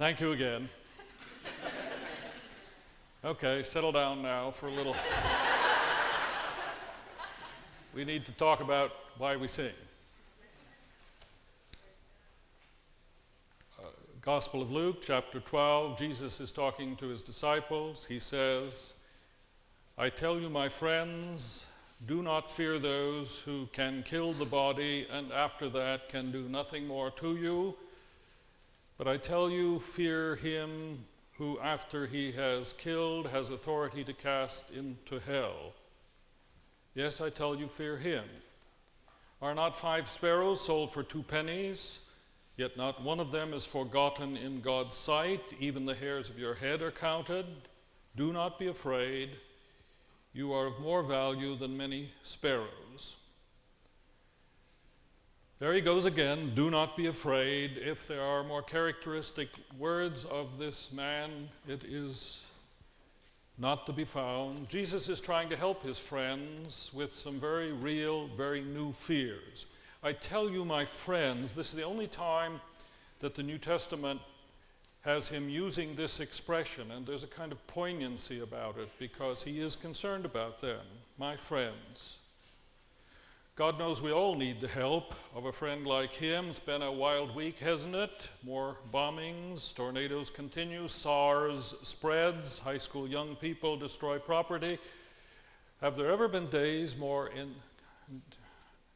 Thank you again. Okay, settle down now for a little. We need to talk about why we sing. Gospel of Luke, chapter 12, Jesus is talking to his disciples. He says, I tell you, my friends, do not fear those who can kill the body and after that can do nothing more to you. But I tell you, fear him who after he has killed has authority to cast into hell. Yes, I tell you, fear him. Are not 5 sparrows sold for 2 pennies? Yet not one of them is forgotten in God's sight. Even the hairs of your head are counted. Do not be afraid. You are of more value than many sparrows. There he goes again, do not be afraid. If there are more characteristic words of this man, it is not to be found. Jesus is trying to help his friends with some very real, very new fears. I tell you, my friends, this is the only time that the New Testament has him using this expression, and there's a kind of poignancy about it because he is concerned about them, my friends. God knows we all need the help of a friend like him. It's been a wild week, hasn't it? More bombings, tornadoes continue, SARS spreads, high school young people destroy property. Have there ever been days more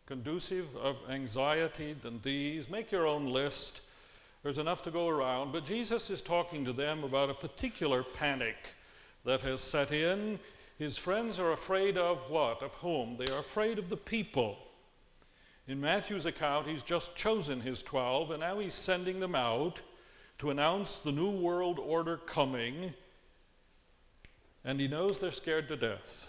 conducive of anxiety than these? Make your own list. There's enough to go around. But Jesus is talking to them about a particular panic that has set in. His friends are afraid of what? Of whom? They are afraid of the people. In Matthew's account, he's just chosen his 12, and now he's sending them out to announce the new world order coming, and he knows they're scared to death.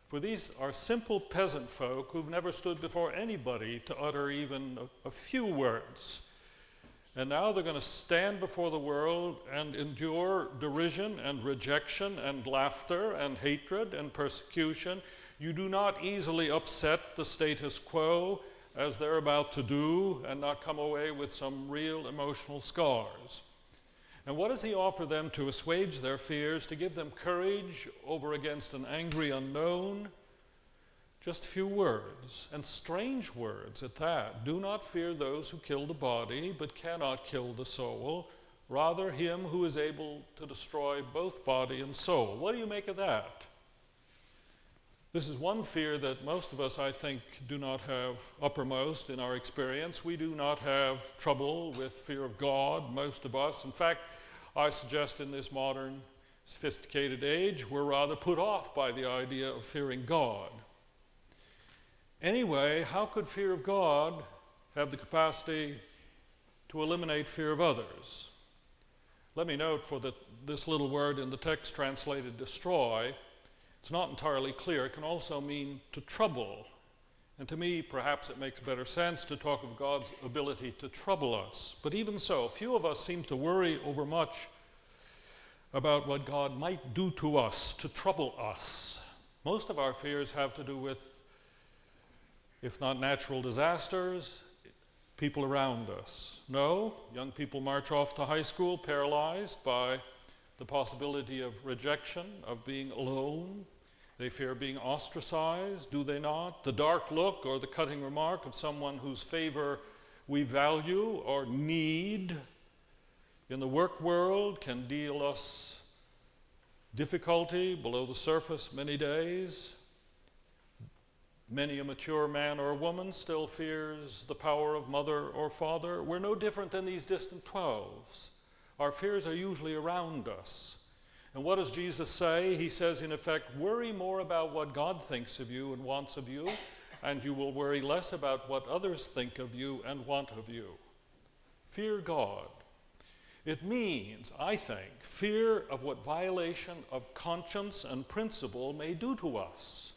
For these are simple peasant folk who've never stood before anybody to utter even a few words. And now they're going to stand before the world and endure derision and rejection and laughter and hatred and persecution. You do not easily upset the status quo as they're about to do and not come away with some real emotional scars. And what does he offer them to assuage their fears, to give them courage over against an angry unknown? Just a few words, and strange words at that. Do not fear those who kill the body, but cannot kill the soul. Rather, him who is able to destroy both body and soul. What do you make of that? This is one fear that most of us, I think, do not have uppermost in our experience. We do not have trouble with fear of God, most of us. In fact, I suggest in this modern, sophisticated age, we're rather put off by the idea of fearing God. Anyway, how could fear of God have the capacity to eliminate fear of others? Let me note for this little word in the text translated destroy, it's not entirely clear. It can also mean to trouble. And to me, perhaps it makes better sense to talk of God's ability to trouble us. But even so, few of us seem to worry overmuch about what God might do to us, to trouble us. Most of our fears have to do with, if not natural disasters, people around us. No, young people march off to high school paralyzed by the possibility of rejection, of being alone. They fear being ostracized, do they not? The dark look or the cutting remark of someone whose favor we value or need in the work world can deal us difficulty below the surface many days. Many a mature man or woman still fears the power of mother or father. We're no different than these distant 12s. Our fears are usually around us. And what does Jesus say? He says, in effect, worry more about what God thinks of you and wants of you, and you will worry less about what others think of you and want of you. Fear God. It means, I think, fear of what violation of conscience and principle may do to us.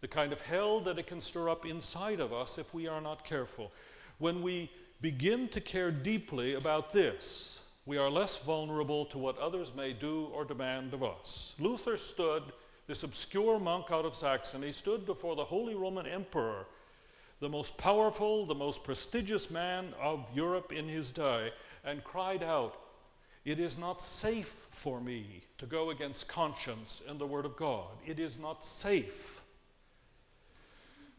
The kind of hell that it can stir up inside of us if we are not careful. When we begin to care deeply about this, we are less vulnerable to what others may do or demand of us. Luther stood, this obscure monk out of Saxony, stood before the Holy Roman Emperor, the most powerful, the most prestigious man of Europe in his day, and cried out, It is not safe for me to go against conscience and the Word of God. It is not safe.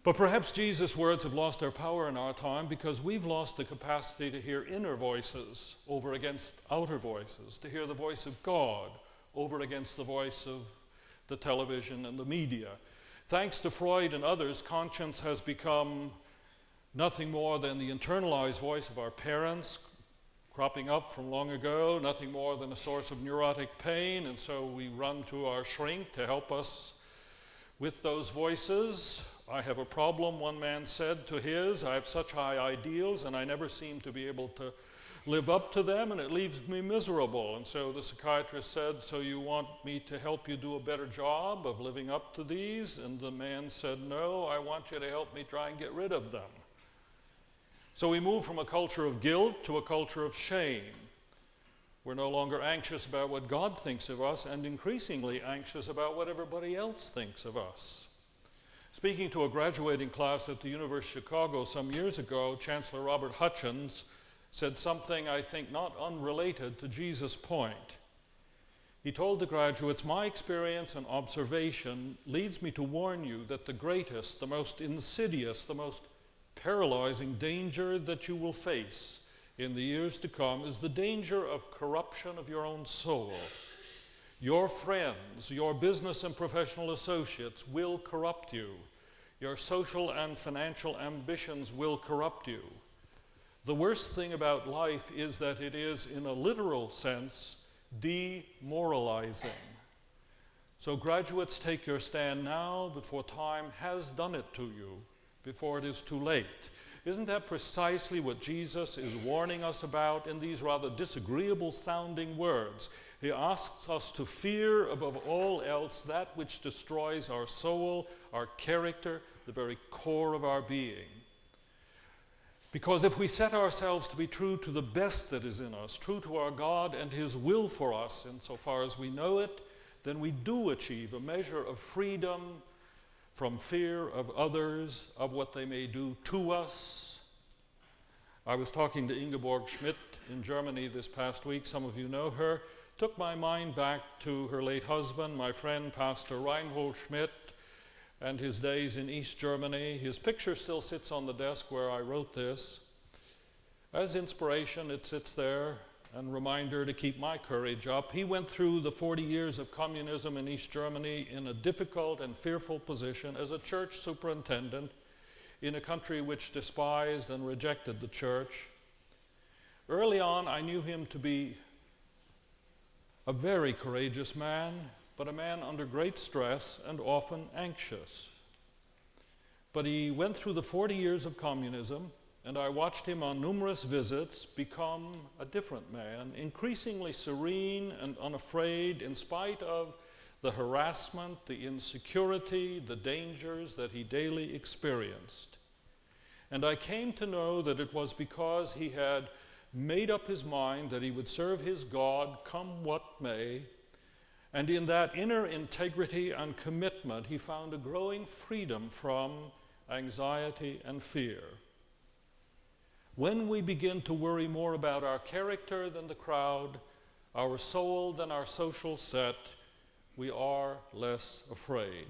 But perhaps Jesus' words have lost their power in our time because we've lost the capacity to hear inner voices over against outer voices, to hear the voice of God over against the voice of the television and the media. Thanks to Freud and others, conscience has become nothing more than the internalized voice of our parents, cropping up from long ago, nothing more than a source of neurotic pain, and so we run to our shrink to help us with those voices. I have a problem, one man said to his. I have such high ideals, and I never seem to be able to live up to them, and it leaves me miserable. And so the psychiatrist said, so you want me to help you do a better job of living up to these? And the man said, no, I want you to help me try and get rid of them. So we move from a culture of guilt to a culture of shame. We're no longer anxious about what God thinks of us and increasingly anxious about what everybody else thinks of us. Speaking to a graduating class at the University of Chicago some years ago, Chancellor Robert Hutchins said something I think not unrelated to Jesus' point. He told the graduates, my experience and observation leads me to warn you that the greatest, the most insidious, the most paralyzing danger that you will face in the years to come is the danger of corruption of your own soul. Your friends, your business and professional associates will corrupt you. Your social and financial ambitions will corrupt you. The worst thing about life is that it is, in a literal sense, demoralizing. So graduates, take your stand now before time has done it to you, before it is too late. Isn't that precisely what Jesus is warning us about in these rather disagreeable sounding words? He asks us to fear above all else that which destroys our soul, our character, the very core of our being. Because if we set ourselves to be true to the best that is in us, true to our God and His will for us insofar as we know it, then we do achieve a measure of freedom from fear of others, of what they may do to us. I was talking to Ingeborg Schmidt in Germany this past week. Some of you know her. Took my mind back to her late husband, my friend, Pastor Reinhold Schmidt, and his days in East Germany. His picture still sits on the desk where I wrote this. As inspiration, it sits there, and reminder to keep my courage up. He went through the 40 years of communism in East Germany in a difficult and fearful position as a church superintendent in a country which despised and rejected the church. Early on, I knew him to be a very courageous man, but a man under great stress and often anxious. But he went through the 40 years of communism, and I watched him on numerous visits become a different man, increasingly serene and unafraid in spite of the harassment, the insecurity, the dangers that he daily experienced. And I came to know that it was because he had made up his mind that he would serve his God come what may, and in that inner integrity and commitment, he found a growing freedom from anxiety and fear. When we begin to worry more about our character than the crowd, our soul than our social set, we are less afraid.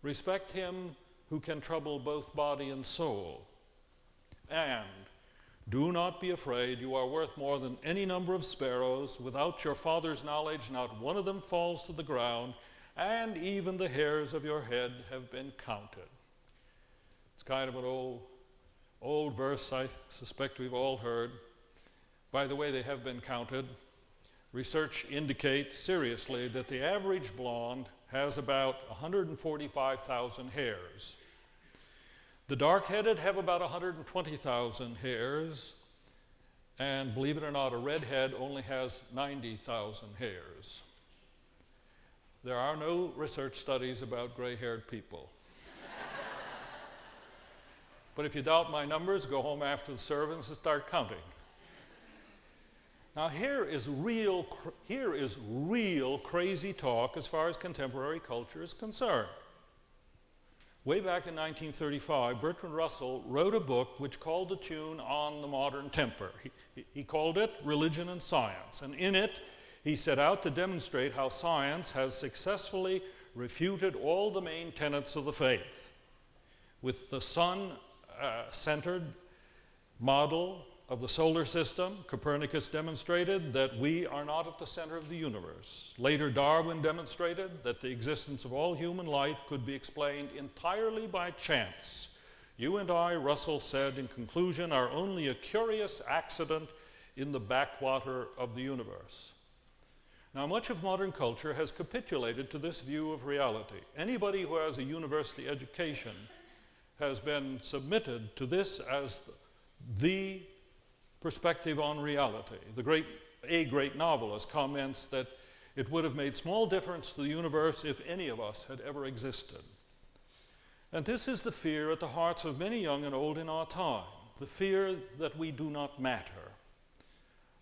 Respect him who can trouble both body and soul. And do not be afraid, you are worth more than any number of sparrows. Without your Father's knowledge, not one of them falls to the ground, and even the hairs of your head have been counted. It's kind of an old verse I suspect we've all heard. By the way, they have been counted. Research indicates seriously that the average blonde has about 145,000 hairs. The dark-headed have about 120,000 hairs, and believe it or not, a redhead only has 90,000 hairs. There are no research studies about gray-haired people. But if you doubt my numbers, go home after the service and start counting. Now here is real crazy talk as far as contemporary culture is concerned. Way back in 1935, Bertrand Russell wrote a book which called the tune On the Modern Temper. He called it Religion and Science, and in it he set out to demonstrate how science has successfully refuted all the main tenets of the faith. With the sun-centered model of the solar system, Copernicus demonstrated that we are not at the center of the universe. Later, Darwin demonstrated that the existence of all human life could be explained entirely by chance. You and I, Russell said in conclusion, are only a curious accident in the backwater of the universe. Now, much of modern culture has capitulated to this view of reality. Anybody who has a university education has been submitted to this as the perspective on reality. A great novelist comments that it would have made small difference to the universe if any of us had ever existed. And this is the fear at the hearts of many young and old in our time, the fear that we do not matter.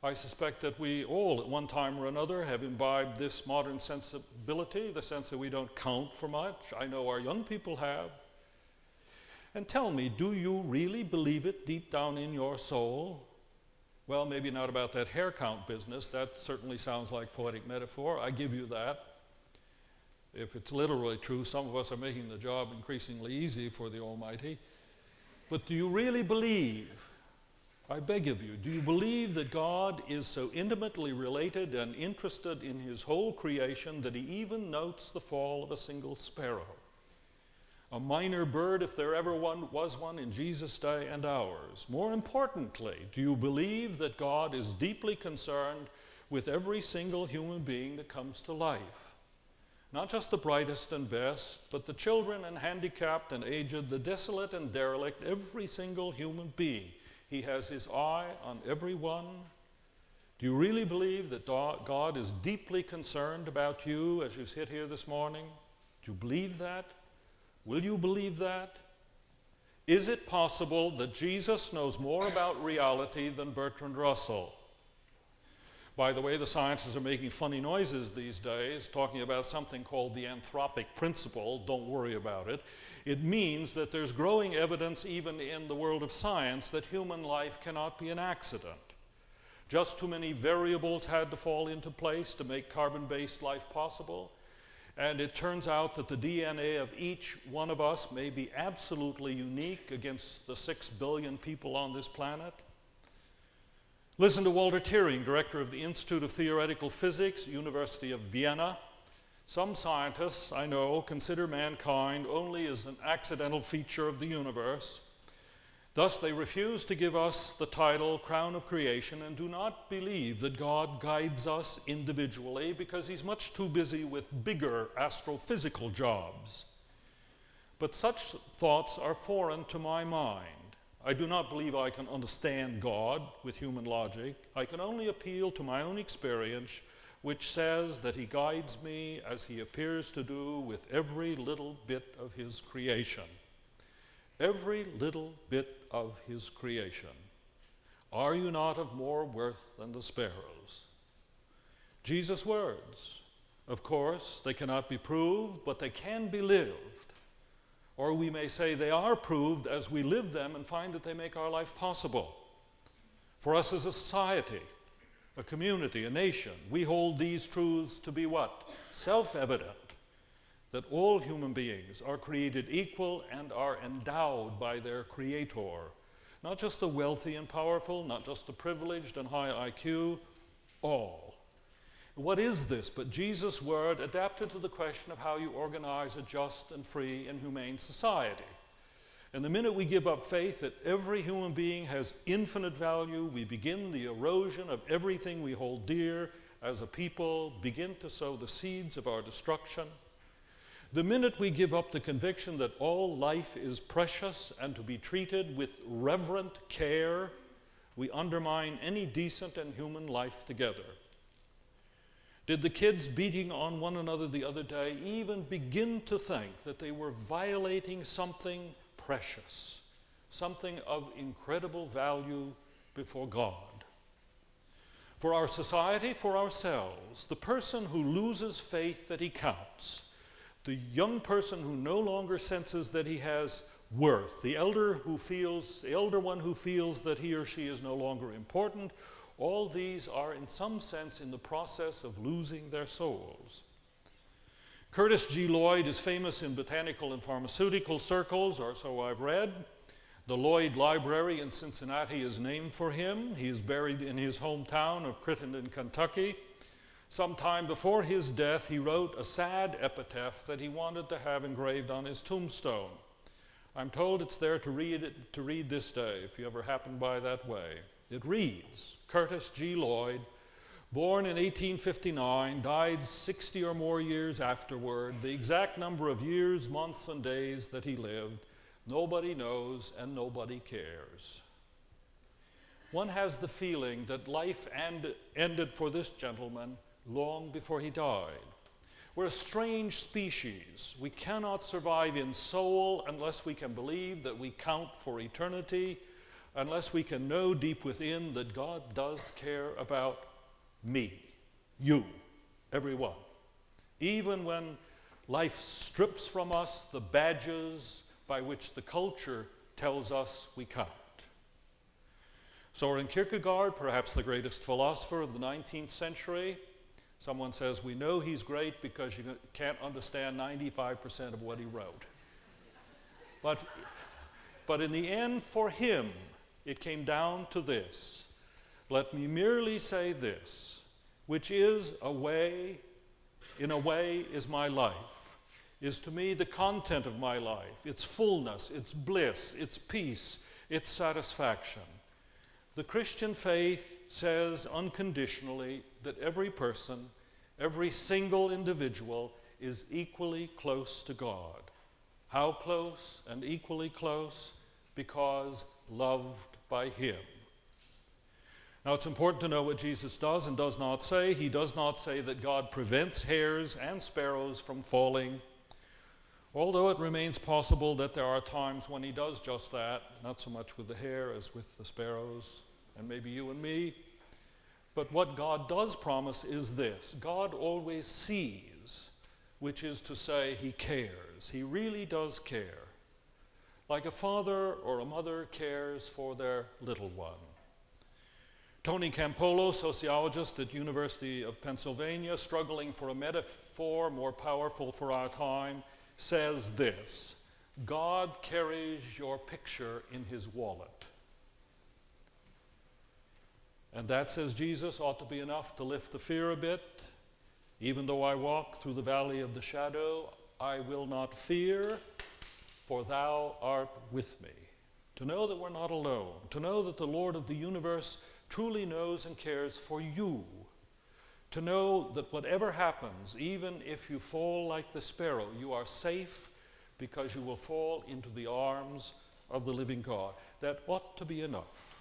I suspect that we all, at one time or another, have imbibed this modern sensibility, the sense that we don't count for much. I know our young people have. And tell me, do you really believe it deep down in your soul? Well, maybe not about that hair count business. That certainly sounds like poetic metaphor. I give you that. If it's literally true, some of us are making the job increasingly easy for the Almighty. But do you really believe, I beg of you, do you believe that God is so intimately related and interested in his whole creation that he even notes the fall of a single sparrow? A minor bird, if there ever was one in Jesus' day and ours. More importantly, do you believe that God is deeply concerned with every single human being that comes to life? Not just the brightest and best, but the children and handicapped and aged, the desolate and derelict, every single human being. He has his eye on everyone. Do you really believe that God is deeply concerned about you as you sit here this morning? Do you believe that? Will you believe that? Is it possible that Jesus knows more about reality than Bertrand Russell? By the way, the scientists are making funny noises these days, talking about something called the anthropic principle. Don't worry about it. It means that there's growing evidence, even in the world of science, that human life cannot be an accident. Just too many variables had to fall into place to make carbon-based life possible. And it turns out that the DNA of each one of us may be absolutely unique against the 6 billion people on this planet. Listen to Walter Tierring, director of the Institute of Theoretical Physics, University of Vienna. Some scientists, I know, consider mankind only as an accidental feature of the universe. Thus, they refuse to give us the title Crown of Creation and do not believe that God guides us individually because he's much too busy with bigger astrophysical jobs. But such thoughts are foreign to my mind. I do not believe I can understand God with human logic. I can only appeal to my own experience, which says that he guides me as he appears to do with every little bit of his creation. Every little bit of his creation. Are you not of more worth than the sparrows? Jesus' words. Of course, they cannot be proved, but they can be lived. Or we may say they are proved as we live them and find that they make our life possible. For us as a society, a community, a nation, we hold these truths to be what? Self-evident. That all human beings are created equal and are endowed by their Creator. Not just the wealthy and powerful, not just the privileged and high IQ, all. What is this but Jesus' word adapted to the question of how you organize a just and free and humane society? And the minute we give up faith that every human being has infinite value, we begin the erosion of everything we hold dear as a people, begin to sow the seeds of our destruction. The minute we give up the conviction that all life is precious and to be treated with reverent care, we undermine any decent and human life together. Did the kids beating on one another the other day even begin to think that they were violating something precious, something of incredible value before God? For our society, for ourselves, the person who loses faith that he counts, The young person who no longer senses that he has worth, the elder one who feels that he or she is no longer important, all these are in some sense in the process of losing their souls. Curtis G. Lloyd is famous in botanical and pharmaceutical circles, or so I've read. The Lloyd Library in Cincinnati is named for him. He is buried in his hometown of Crittenden, Kentucky. Sometime before his death, he wrote a sad epitaph that he wanted to have engraved on his tombstone. I'm told it's there to read this day, if you ever happen by that way. It reads, Curtis G. Lloyd, born in 1859, died 60 or more years afterward. The exact number of years, months, and days that he lived, nobody knows and nobody cares. One has the feeling that life ended for this gentleman long before he died. We're a strange species. We cannot survive in soul unless we can believe that we count for eternity, unless we can know deep within that God does care about me, you, everyone. Even when life strips from us the badges by which the culture tells us we count. Soren Kierkegaard, perhaps the greatest philosopher of the 19th century, someone says, we know he's great because you can't understand 95% of what he wrote. But in the end, for him, it came down to this. Let me merely say this, which is in a way, is my life, is to me the content of my life, its fullness, its bliss, its peace, its satisfaction. The Christian faith says unconditionally that every person, every single individual is equally close to God. How close and equally close? Because loved by him. Now it's important to know what Jesus does and does not say. He does not say that God prevents hares and sparrows from falling, although it remains possible that there are times when he does just that, not so much with the hare as with the sparrows, and maybe you and me. But what God does promise is this: God always sees, which is to say he cares. He really does care, like a father or a mother cares for their little one. Tony Campolo, sociologist at University of Pennsylvania, struggling for a metaphor more powerful for our time, says this: God carries your picture in his wallet. And that, says Jesus, ought to be enough to lift the fear a bit. Even though I walk through the valley of the shadow, I will not fear, for thou art with me. To know that we're not alone, to know that the Lord of the universe truly knows and cares for you, to know that whatever happens, even if you fall like the sparrow, you are safe because you will fall into the arms of the living God. That ought to be enough.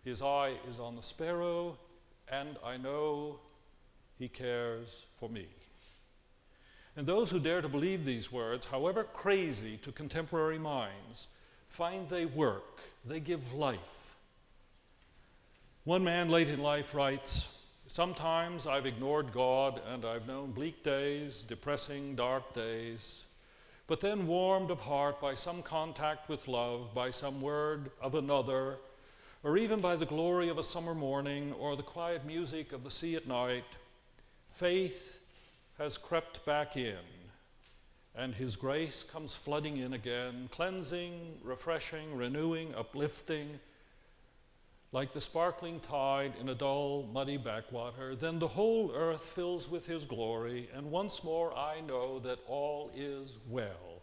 His eye is on the sparrow, and I know he cares for me. And those who dare to believe these words, however crazy to contemporary minds, find they work, they give life. One man late in life writes, sometimes I've ignored God and I've known bleak days, depressing, dark days, but then warmed of heart by some contact with love, by some word of another, or even by the glory of a summer morning or the quiet music of the sea at night, faith has crept back in, and his grace comes flooding in again, cleansing, refreshing, renewing, uplifting, like the sparkling tide in a dull, muddy backwater. Then the whole earth fills with his glory, and once more I know that all is well.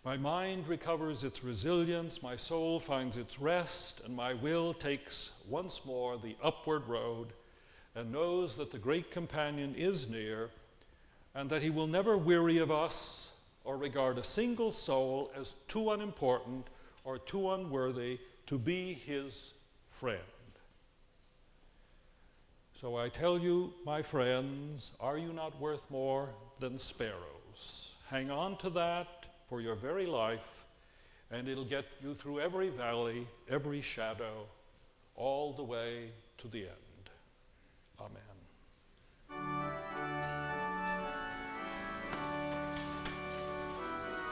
My mind recovers its resilience, my soul finds its rest, and my will takes once more the upward road and knows that the great companion is near and that he will never weary of us or regard a single soul as too unimportant or too unworthy to be his friend. So I tell you, my friends, are you not worth more than sparrows? Hang on to that for your very life, and it'll get you through every valley, every shadow, all the way to the end. Amen.